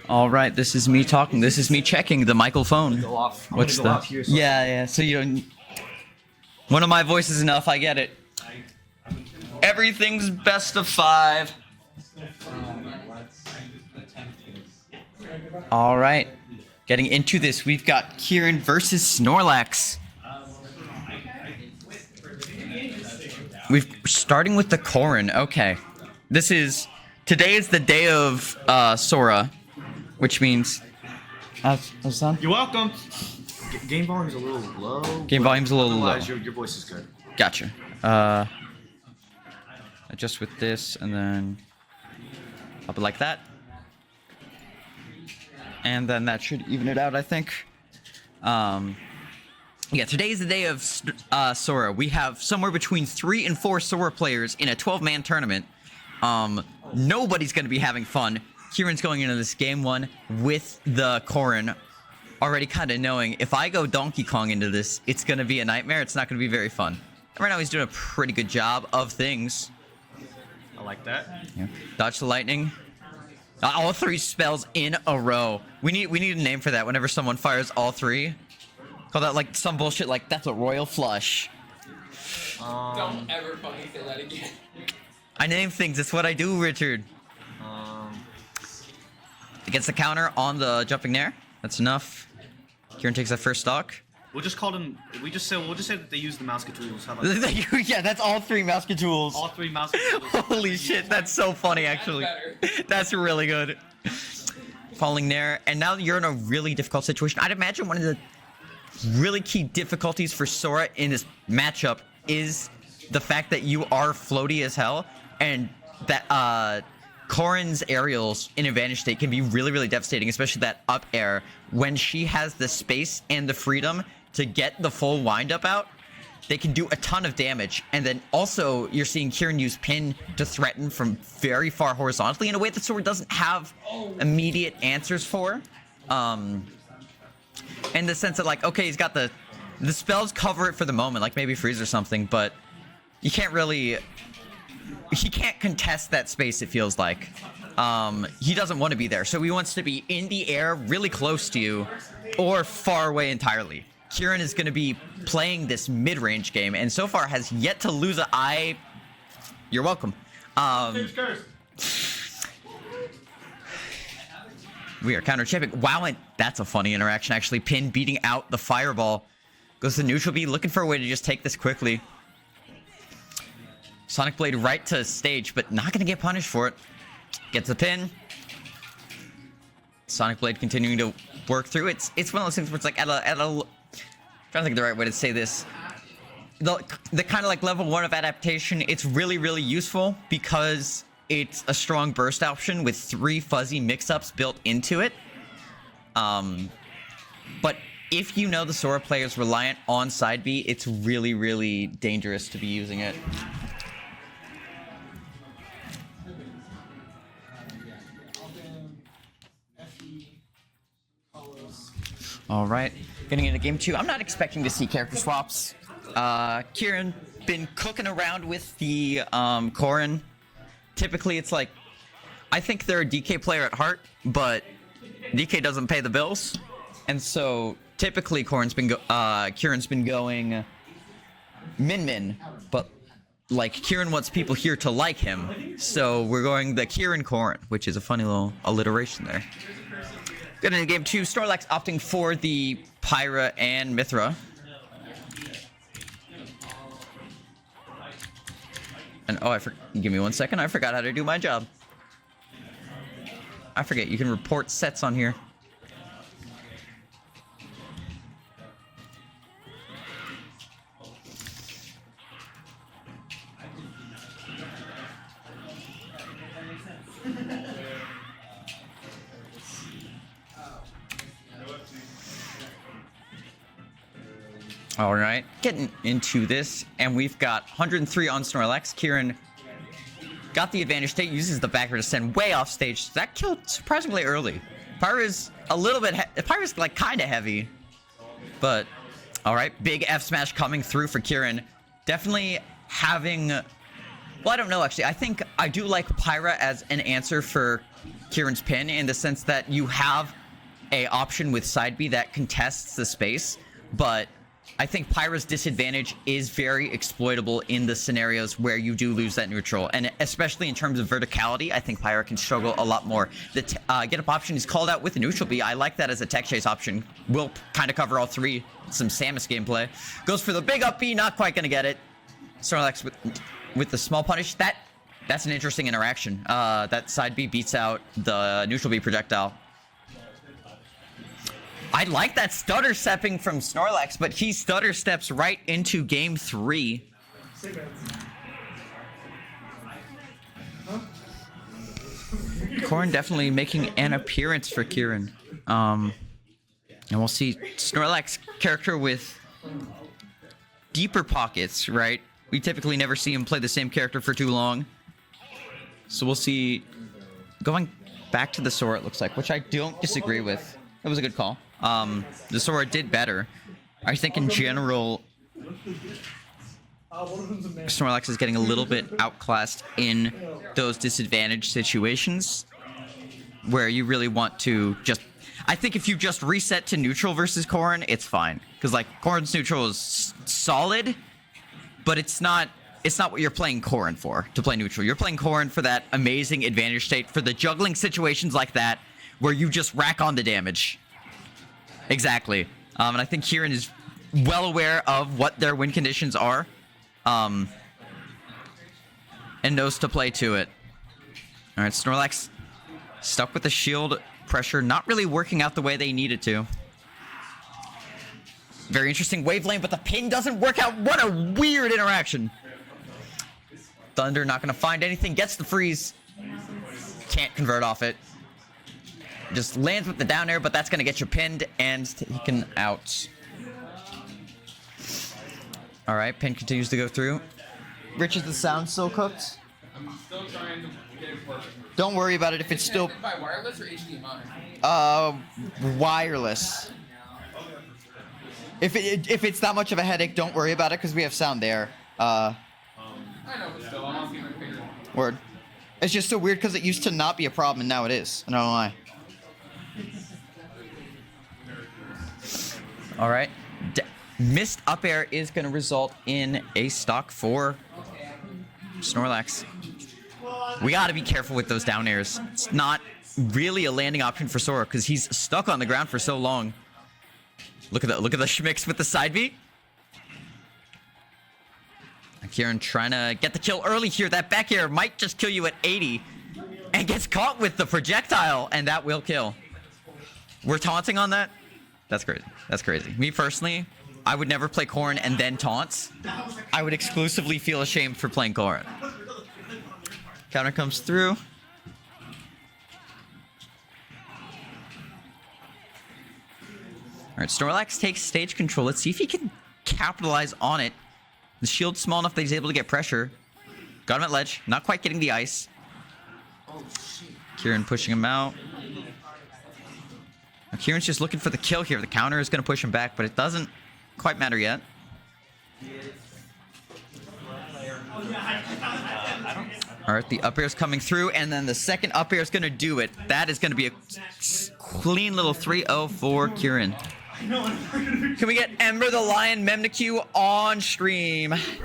All right, this is me talking. This is me checking the microphone. Go off. What's the? Here, so Yeah. So you don't. One of my voices is enough. I get it. Everything's best of 5. All right, getting into this, we've got Kieran versus Snorlax. We're starting with the Corrin. Okay, today is the day of Sora, which means. What's on? You're welcome. Game volume's a little low. Game volume's a little low. Otherwise, your voice is good. Gotcha. Adjust with this, and then up it like that. And then that should even it out, I think. Yeah, today is the day of Sora. We have somewhere between 3 and 4 Sora players in a 12-man tournament. Nobody's going to be having fun. Kieran's going into this game 1 with the Corrin, already kind of knowing if I go Donkey Kong into this, it's going to be a nightmare. It's not going to be very fun. And right now he's doing a pretty good job of things. I like that. Yeah. Dodge the lightning. All 3 spells in a row. We need a name for that whenever someone fires all 3. Call that like some bullshit like that's a royal flush. Don't ever fucking say that again. I name things. It's what I do, Richard. It gets the counter on the jumping nair. That's enough. Kieran takes that first stock. We'll just call them. We'll just say that they use the mouse tools. How about that? Yeah, that's all 3 mouse tools. All 3 mouse tools. Holy shit, that's so funny actually. That's really good. Falling nair, and now you're in a really difficult situation. I'd imagine one of the really key difficulties for Sora in this matchup is the fact that you are floaty as hell, and that Corrin's aerials in advantage state can be really, really devastating, especially that up air. When she has the space and the freedom to get the full windup out, they can do a ton of damage. And then also, you're seeing Kieran use pin to threaten from very far horizontally in a way that Sora doesn't have immediate answers for. In the sense that, like, okay, he's got the spells cover it for the moment, like maybe freeze or something, but you can't really... He can't contest that space, it feels like. He doesn't want to be there, so he wants to be in the air, really close to you, or far away entirely. Kieran is going to be playing this mid-range game, and so far has yet to lose an eye. You're welcome. We are counter-chipping. Wow, and that's a funny interaction, actually. Pin beating out the fireball. Goes to neutral B, looking for a way to just take this quickly. Sonic Blade right to stage, but not going to get punished for it. Gets the pin. Sonic Blade continuing to work through. It's one of those things where it's like at a I'm trying to think of the right way to say this. The kind of like level 1 of adaptation, it's really, really useful because it's a strong burst option with 3 fuzzy mix-ups built into it. But if you know the Sora player is reliant on side B, it's really, really dangerous to be using it. All right, getting into game 2. I'm not expecting to see character swaps. Kieran been cooking around with the Corrin. Typically, it's like, I think they're a DK player at heart, but DK doesn't pay the bills, and so typically Kieran's been going min, but like Kieran wants people here to like him, so we're going the Kieran Corrin, which is a funny little alliteration there. Good into game 2. Snorlax opting for the Pyra and Mythra. And oh, give me 1 second. I forgot how to do my job. I forget you can report sets on here. All right, getting into this, and we've got 103 on Snorlax. Kieran got the advantage state, uses the backer to send way off stage. That killed surprisingly early. Pyra's a little bit, Pyra's like kind of heavy, but all right, big F smash coming through for Kieran. Definitely having Well, I don't know, actually. I think I do like Pyra as an answer for Kieran's pin in the sense that you have a option with side B that contests the space, but I think Pyra's disadvantage is very exploitable in the scenarios where you do lose that neutral, and especially in terms of verticality, I think Pyra can struggle a lot more. The get up option is called out with the neutral B. I like that as a tech chase option. Will kind of cover all three. Some Samus gameplay. Goes for the big up B, not quite gonna get it. Snorlax with the small punish. That's an interesting interaction. That side B beats out the neutral B projectile. I like that stutter stepping from Snorlax, but he stutter steps right into game 3. Corrin definitely making an appearance for Kieran. And we'll see Snorlax character with deeper pockets, right? We typically never see him play the same character for too long. So we'll see going back to the Sora, it looks like, which I don't disagree with. It was a good call. The Sora did better. I think in general, Snorlax is getting a little bit outclassed in those disadvantaged situations where you really want to just... I think if you just reset to neutral versus Corrin, it's fine. Because, like, Corrin's neutral is solid, but it's not what you're playing Corrin for, to play neutral. You're playing Corrin for that amazing advantage state, for the juggling situations like that, where you just rack on the damage. Exactly. And I think Kieran is well aware of what their win conditions are. And knows to play to it. Alright, Snorlax stuck with the shield pressure, not really working out the way they needed to. Very interesting wave lane, but the pin doesn't work out. What a weird interaction. Thunder not going to find anything, gets the freeze. Can't convert off it. Just lands with the down air, but that's going to get you pinned and taken out. Alright, pin continues to go through. Rich, is the sound still cooked? I'm still trying to get it perfect. Don't worry about it if it's still... By wireless or HDMI? Wireless. If it's that much of a headache, don't worry about it, because we have sound there. I know, but still, I'm not seeing my finger. Word. It's just so weird, because it used to not be a problem, and now it is. I don't know why. Alright. Missed up air is going to result in a stock for Snorlax. We got to be careful with those down airs. It's not really a landing option for Sora because he's stuck on the ground for so long. Look at the schmicks with the side B. Kieran trying to get the kill early here. That back air might just kill you at 80 and gets caught with the projectile, and that will kill. We're taunting on that? That's crazy. That's crazy. Me personally, I would never play Corrin and then taunts. I would exclusively feel ashamed for playing Corrin. Counter comes through. Alright, Snorlax takes stage control. Let's see if he can capitalize on it. The shield's small enough that he's able to get pressure. Got him at ledge. Not quite getting the ice. Kieran pushing him out. Now, Kieran's just looking for the kill here. The counter is going to push him back, but it doesn't quite matter yet. Alright, the up air is coming through, and then the second up air is going to do it. That is going to be a clean little 3-0 for Kieran. Can we get Ember the Lion Memnicue on stream?